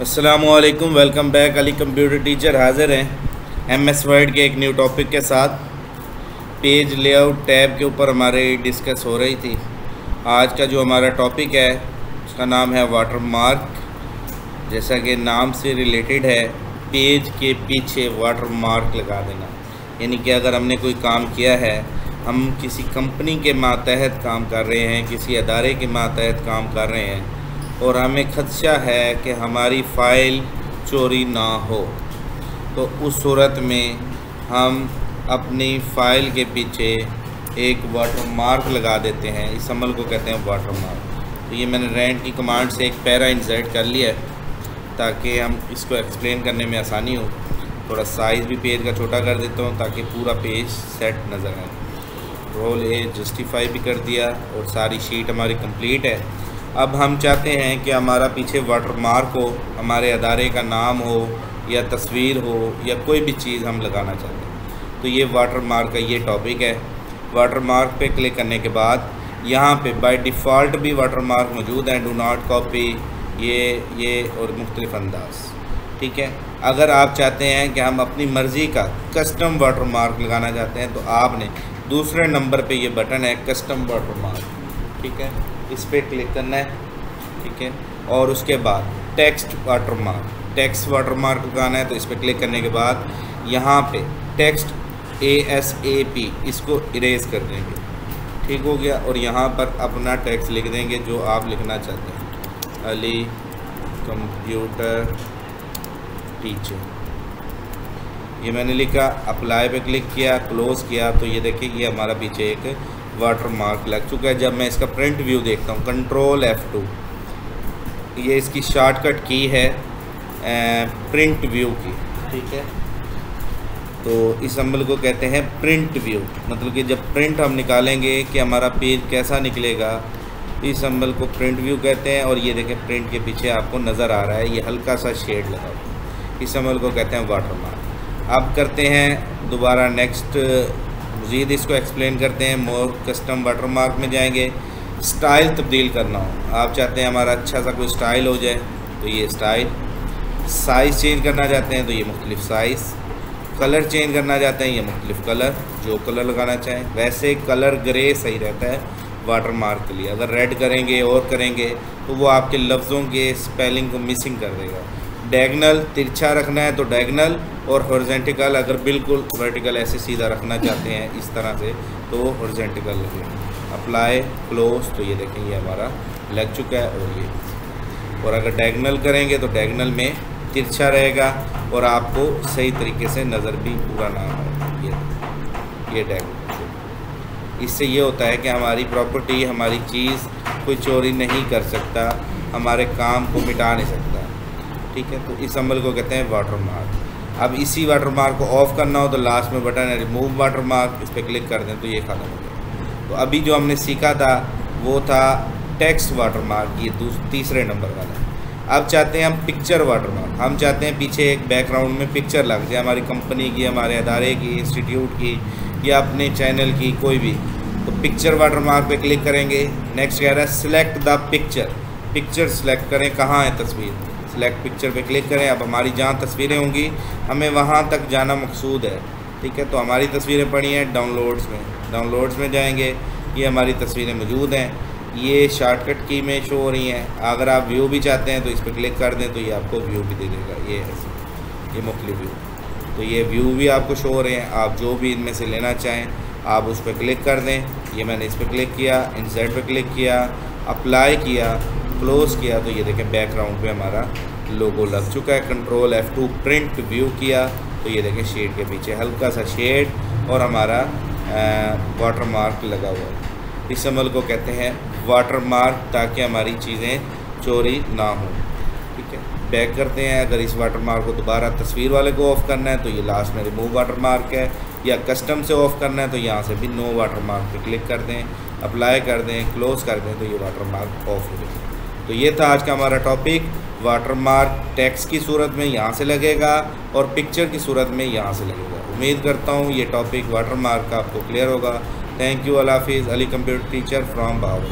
अस्सलामुअलैकुम, welcome back. Ali computer teacher हाज़िर हैं एमएस वर्ड के एक न्यू टॉपिक के साथ। पेज लेआउट टैब के ऊपर हमारे डिस्कस हो रही थी। आज का जो हमारा टॉपिक है उसका नाम है वाटरमार्क। जैसा कि नाम से रिलेटेड है, पेज के पीछे वाटरमार्क लगा देना। यानी कि अगर हमने कोई काम किया है, हम किसी कंपनी के मातहत काम कर रहे हैं, किसी अदारे के मातहत काम कर रहे हैं और हमें खदशा है कि हमारी फ़ाइल चोरी ना हो, तो उस सूरत में हम अपनी फ़ाइल के पीछे एक वाटरमार्क लगा देते हैं। इस अमल को कहते हैं वाटरमार्क। तो ये मैंने रैंड की कमांड से एक पैरा इंसर्ट कर लिया है ताकि हम इसको एक्सप्लेन करने में आसानी हो। थोड़ा साइज़ भी पेज का छोटा कर देता हूँ ताकि पूरा पेज सेट नज़र आए। रोल ए जस्टिफाई भी कर दिया और सारी शीट हमारी कंप्लीट है। अब हम चाहते हैं कि हमारा पीछे वाटरमार्क हो, हमारे अदारे का नाम हो या तस्वीर हो या कोई भी चीज़ हम लगाना चाहते हैं। तो ये वाटरमार्क का ये टॉपिक है। वाटरमार्क पे क्लिक करने के बाद यहाँ पे बाय डिफ़ॉल्ट भी वाटरमार्क मौजूद हैं, डू नॉट कॉपी, ये और मुख्तलिफ अंदाज। ठीक है, अगर आप चाहते हैं कि हम अपनी मर्ज़ी का कस्टम वाटरमार्क लगाना चाहते हैं तो आपने दूसरे नंबर पे ये बटन है कस्टम वाटरमार्क। ठीक है, इस पर क्लिक करना है। ठीक है, और उसके बाद टेक्स्ट वाटरमार्क लगाना है। तो इस पर क्लिक करने के बाद यहाँ पे टेक्स्ट ASAP इसको इरेज कर देंगे। ठीक हो गया, और यहाँ पर अपना टेक्स्ट लिख देंगे जो आप लिखना चाहते हैं। अली कंप्यूटर टीचर, ये मैंने लिखा। अप्लाई पे क्लिक किया, क्लोज़ किया, तो ये देखिए ये हमारा पीछे एक वाटरमार्क लग चुका है। जब मैं इसका प्रिंट व्यू देखता हूँ, कंट्रोल F2, ये इसकी शॉर्टकट की है प्रिंट व्यू की। ठीक है, तो इस अमल को कहते हैं प्रिंट व्यू। मतलब कि जब प्रिंट हम निकालेंगे कि हमारा पेज कैसा निकलेगा, इस अमल को प्रिंट व्यू कहते हैं। और ये देखें प्रिंट के पीछे आपको नज़र आ रहा है ये हल्का सा शेड लगा हुआ, इस अमल को कहते हैं वाटरमार्क। अब करते हैं दोबारा नेक्स्ट, मज़ीद इसको एक्सप्लेन करते हैं। मोर कस्टम वाटरमार्क में जाएंगे। स्टाइल तब्दील करना हो, आप चाहते हैं हमारा अच्छा सा कोई स्टाइल हो जाए तो ये स्टाइल। साइज़ चेंज करना चाहते हैं तो ये मुख्तलिफ साइज़। कलर चेंज करना चाहते हैं ये मुख्तलिफ कलर, जो कलर लगाना चाहें। वैसे कलर ग्रे सही रहता है वाटरमार्क के लिए। अगर रेड करेंगे और करेंगे तो वो आपके लफ्ज़ों के स्पेलिंग को मिसिंग कर देगा। डायगनल तिरछा रखना है तो डायगनल, और हॉरिजॉन्टल अगर बिल्कुल वर्टिकल ऐसे सीधा रखना चाहते हैं इस तरह से तो हॉरिजॉन्टल लगेगा। अप्लाई क्लोज, तो ये देखें ये हमारा लग चुका है। और ये, और अगर डायगनल करेंगे तो डायगनल में तिरछा रहेगा और आपको सही तरीके से नज़र भी पूरा ना आए। ये डायगनल, इससे ये होता है कि हमारी प्रॉपर्टी, हमारी चीज़ कोई चोरी नहीं कर सकता, हमारे काम को मिटा नहीं सकता। ठीक है, तो इस अमल को कहते हैं वाटरमार्क। अब इसी वाटरमार्क को ऑफ़ करना हो तो लास्ट में बटन है रिमूव वाटरमार्क, इस पर क्लिक कर दें तो ये ख़त्म हो गया। तो अभी जो हमने सीखा था वो था टेक्स्ट वाटरमार्क, ये तीसरे नंबर वाला। अब चाहते हैं हम पिक्चर वाटरमार्क। हम चाहते हैं पीछे एक बैकग्राउंड में पिक्चर लग जाए, हमारी कंपनी की, हमारे अदारे की, इंस्टीट्यूट की या अपने चैनल की, कोई भी। तो पिक्चर वाटरमार्क पे क्लिक करेंगे। नेक्स्ट कह रहा है select the picture, picture select करें, कहाँ है तस्वीर, सिलेक्ट पिक्चर पे क्लिक करें। अब हमारी जहाँ तस्वीरें होंगी हमें वहाँ तक जाना मकसूद है। ठीक है, तो हमारी तस्वीरें पड़ी हैं डाउनलोड्स में जाएंगे, ये हमारी तस्वीरें मौजूद हैं। ये शॉर्टकट की में शो हो रही हैं। अगर आप व्यू भी चाहते हैं तो इस पर क्लिक कर दें तो ये आपको व्यू भी दे देगा। ये ऐसे, ये मुख्तलिफ व्यू, तो ये व्यू भी आपको शो हो रहे हैं। आप जो भी इनमें से लेना चाहें आप उस पर क्लिक कर दें। ये मैंने इस पर क्लिक किया, इंसर्ट पर क्लिक किया, अप्लाई किया, क्लोज़ किया, तो ये देखें बैकग्राउंड पे हमारा लोगो लग चुका है। कंट्रोल F2 प्रिंट व्यू किया तो ये देखें शेड के पीछे हल्का सा शेड और हमारा वाटरमार्क लगा हुआ है। इस अमल को कहते हैं वाटरमार्क, ताकि हमारी चीज़ें चोरी ना हो। ठीक है, बैक करते हैं। अगर इस वाटरमार्क को दोबारा तस्वीर वाले को ऑफ़ करना है तो ये लास्ट में रिमूव वाटरमार्क है, या कस्टम से ऑफ़ करना है तो यहाँ से भी नो वाटरमार्क पे क्लिक कर दें, अप्लाई कर दें, क्लोज़ कर दें, तो ये वाटरमार्क ऑफ हो जाएगा। तो ये था आज का हमारा टॉपिक। वाटरमार्क टेक्स्ट की सूरत में यहाँ से लगेगा और पिक्चर की सूरत में यहाँ से लगेगा। उम्मीद करता हूँ ये टॉपिक वाटरमार्क का आपको क्लियर होगा। थैंक यू, अल्लाह हाफिज़। Ali computer teacher from Bahawal.